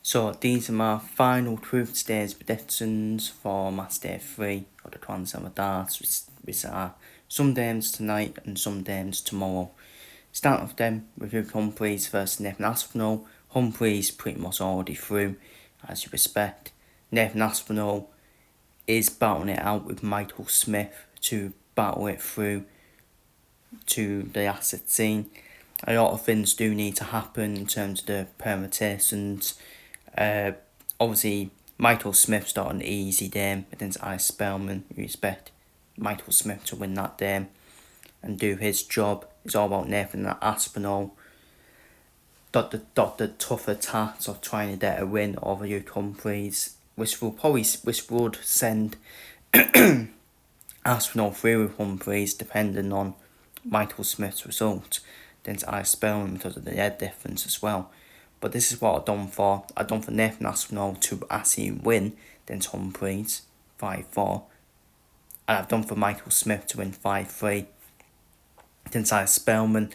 So these are my final truth stage predictions for Matchday 3 of the 27 darts, which are some games tonight and some games tomorrow. Start off then with Luke Humphries versus Nathan Aspinall. Humphries pretty much already through, as you expect. Nathan Aspinall is battling it out with Michael Smith to battle it through to the asset scene. A lot of things do need to happen in terms of the permutations. Obviously, Michael Smith started an easy game against Alex Spellman. You expect Michael Smith to win that game and do his job. It's all about Nathan Aspinall. Got the tougher task of trying to get a win over Luke Humphries, which would send Aspinall through with Humphries, depending on Michael Smith's result. Then I Spellman because of the head difference as well. But this is what I've done for. I've done for Nathan Aspinall to actually win against Humphries 5-4. And I've done for Michael Smith to win 5-3 against Alex Spellman.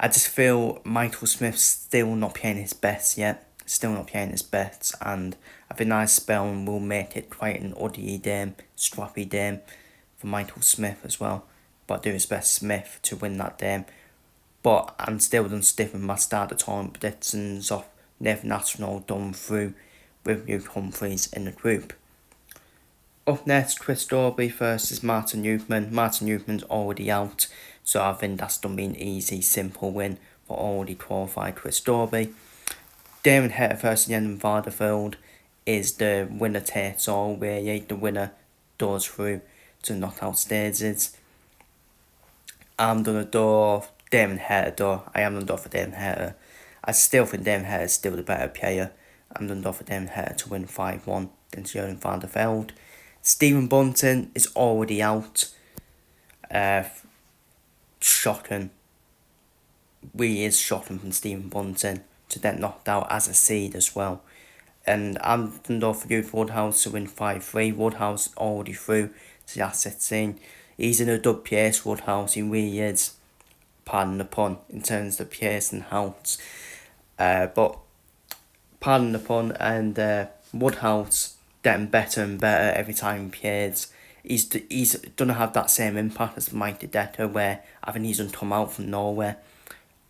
I just feel Michael Smith's still not playing his best yet. And I think Alex Spellman will make it quite an oddie game, strappy game for Michael Smith as well. But do his best Smith to win that game. But I'm still done stiff with my start of tournament predictions of Nathan Aspinall done through with Luke Humphries in the group. Up next, Chris Dorby versus Martin Newman. Martin Newman's already out, so I think that's done be an easy, simple win for already qualified Chris Dorby. Damon Hetter versus Jan Varderfield is the winner takes all, where the winner goes through to knockout stages. I'm gonna do Damon Hetter though. I am gonna go for Damon Hetter. I still think Damon Hetter is still the better player. I'm gonna go for Damon Hetter to win 5-1 against Jurgen van der Velde. Stephen Bunting is already out. Shocking. Really is shocking from Stephen Bunting to get knocked out as a seed as well. And I'm going to go for Youth Woodhouse to win 5-3. Woodhouse already through to the asset scene. He's in a good place, Woodhouse. He really is. Pardon the pun, in terms of pace and health. But, pardon the pun, and Woodhouse getting better and better every time he plays. He's going to have that same impact as Mighty Decker, where I think he's going to come out from nowhere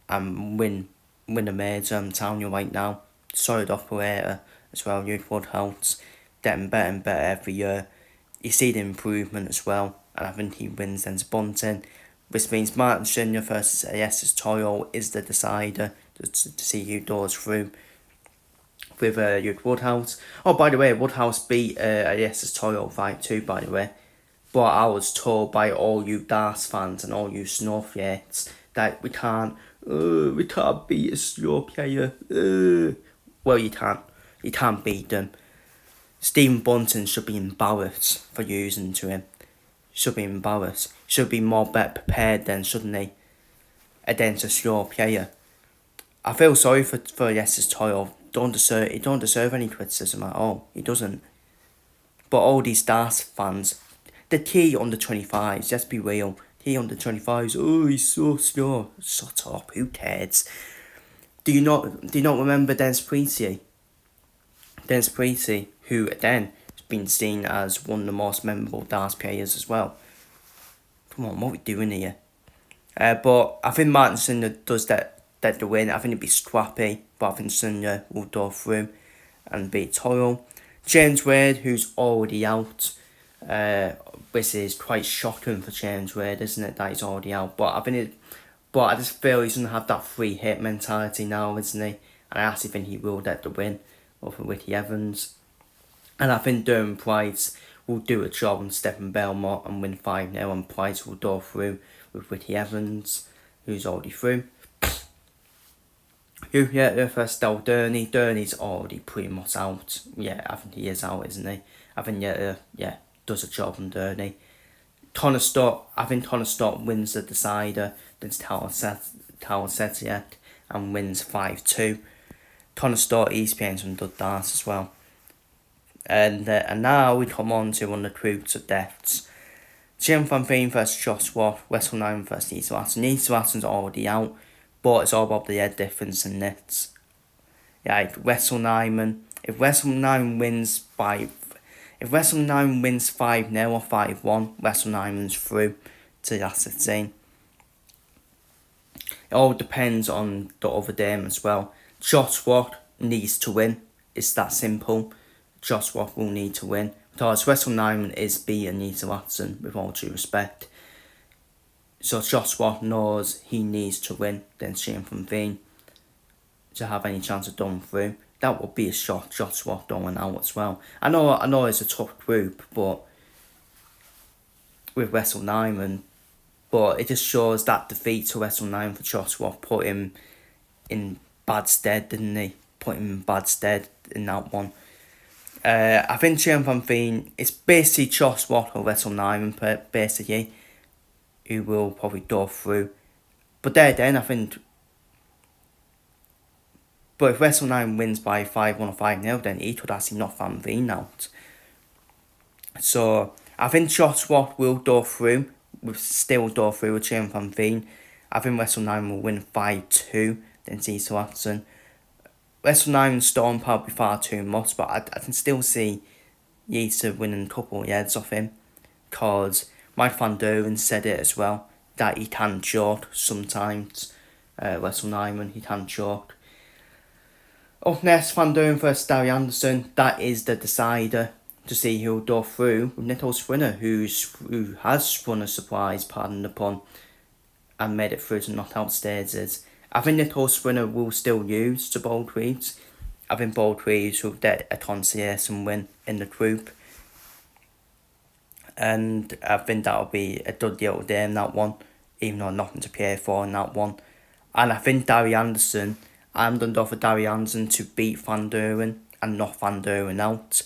and win a major. I'm telling you right now, solid operator as well. Youth Woodhouse getting better and better every year. You see the improvement as well, and I think he wins against Bunting, which means Martin Senior versus Ayes's Toyo is the decider to see who goes through with Youth Woodhouse. Oh, by the way, Woodhouse beat Ayes's Toyo 5-2, by the way. But I was told by all you Darts fans and all you Snowflakes that we can't beat a slow player. Well, you can't. You can't beat them. Stephen Bunting should be embarrassed for using to him. Should be embarrassed. Should be more better prepared then, shouldn't he? Against a slow player. I feel sorry for Yes's Toil. He don't deserve any criticism at all. He doesn't. But all these Darts fans, the T under 25s, let's be real. T under 25s, oh, he's so slow. Shut up, who cares? Do you not remember Dennis Preety? Dennis Preety, who again has been seen as one of the most memorable Darts players as well. Come on, what are we doing here? But I think Martin Senior does that the win. I think it'd be scrappy, but I think Senior will go through and beat Toyo. James Wade, who's already out. This is quite shocking for James Wade, isn't it, that he's already out? But I just feel he's gonna have that free hit mentality now, isn't he? And I actually think he will get the win over Ricky Evans. And I think Durham Price will do a job on Stephen Belmont and win 5-0, and Price will go through with Ricky Evans, who's already through. Who first Del Durney. Durney's already pretty much out. Yeah, I think he is out, isn't he? I think does a job on Durney. I think Connor Stott wins the decider against Tower Setiak and wins 5-2. Connor Stott, he's playing some good darts as well. And now we come on to one of the groups of deaths. Jim Van Veen versus Josh Watt, Wessel 9 versus East Watson. East Watson's already out, but it's all about the head difference in nets. yeah, Wrestle Nyman. If Wrestle Nyman wins 5-0 or 5-1, Wrestle Nyman's through to the last 16. It all depends on the other game as well. Joshua needs to win. It's that simple. Joshua will need to win. Because Wrestle Nyman is beating Nita Watson, with all due respect. So Joshua knows he needs to win then Shane Van Veen to have any chance of going through. That would be a shot Joshua going out as well. I know it's a tough group, but with Wrestle Nyman, but it just shows that defeat to Wrestle Nyman for Joshua put him in bad stead, didn't he? Put him in bad stead in that one. I think Shane Van Veen, it's basically Joshua or Wrestle Nyman, basically, who will probably go through. But then I think. But if Wrestle Nyman wins by 5-1 or 5-0, then he could actually knock Van Veen out. So I think Joshua will go through. Still go through with Shane Van Veen. I think Wrestle Nyman will win 5-2 then Nita Watson. Wrestle Nyman's storm probably far too much, but I can still see Nita winning a couple of heads off him. Because Mike Van Duren said it as well, that he can choke sometimes. Wrestle Nyman, he can choke. Up next, Van Duren versus Darry Anderson. That is the decider to see who will go through with Nicholas Winner, who has spun a surprise, pardon the pun, and made it through to knockout stages. I think Nicholas Winner will still lose to Bold Reeves. I think Bold Reeves will get a consolation win in the group. And I think that'll be a good deal there in that one, even though nothing to play for in that one. And I think Darry Anderson, I'm done for Darry Anderson to beat Van Duren and knock Van Duren out.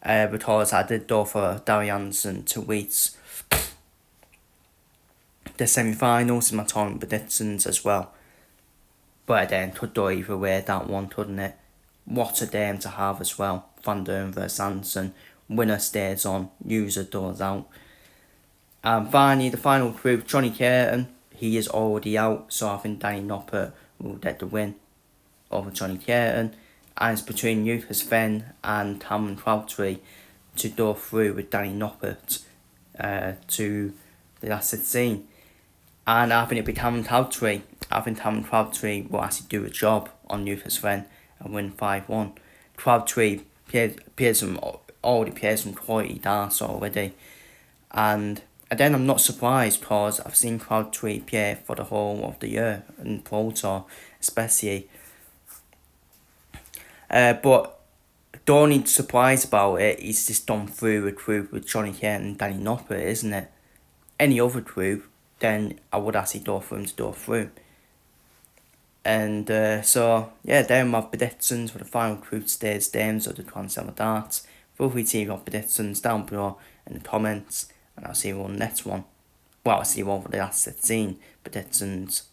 Because I did go for Darry Anderson to reach the semi-finals in my tournament predictions as well. But then could go either way that one, couldn't it? What a game to have as well. Van Duren versus Anderson. Winner stays on, loser goes out. And finally, the final group, Johnny Curtin, he is already out, so I think Danny Noppert will get the win over Johnny Curtin. And it's between Rufus Fenn and Cameron Crabtree to go through with Danny Noppert to the last 16. And I think it'll be Cameron Crabtree. I think Cameron Crabtree will actually do a job on Rufus Fenn and win 5-1. Crabtree already plays some quality darts already. And then I'm not surprised because I've seen Crabtree play for the whole of the year in Pro Tour especially. But the only surprise about it is just done through a group with Johnny Curtin and Danny Noppert, isn't it? Any other group, then I would actually go for him to go through. And so, yeah, there are my predictions for the final group stage games of the Grand Slam of Darts. Feel free to leave your predictions down below in the comments, and I'll see you on the next one. Well, I'll see you on for the last 16 predictions.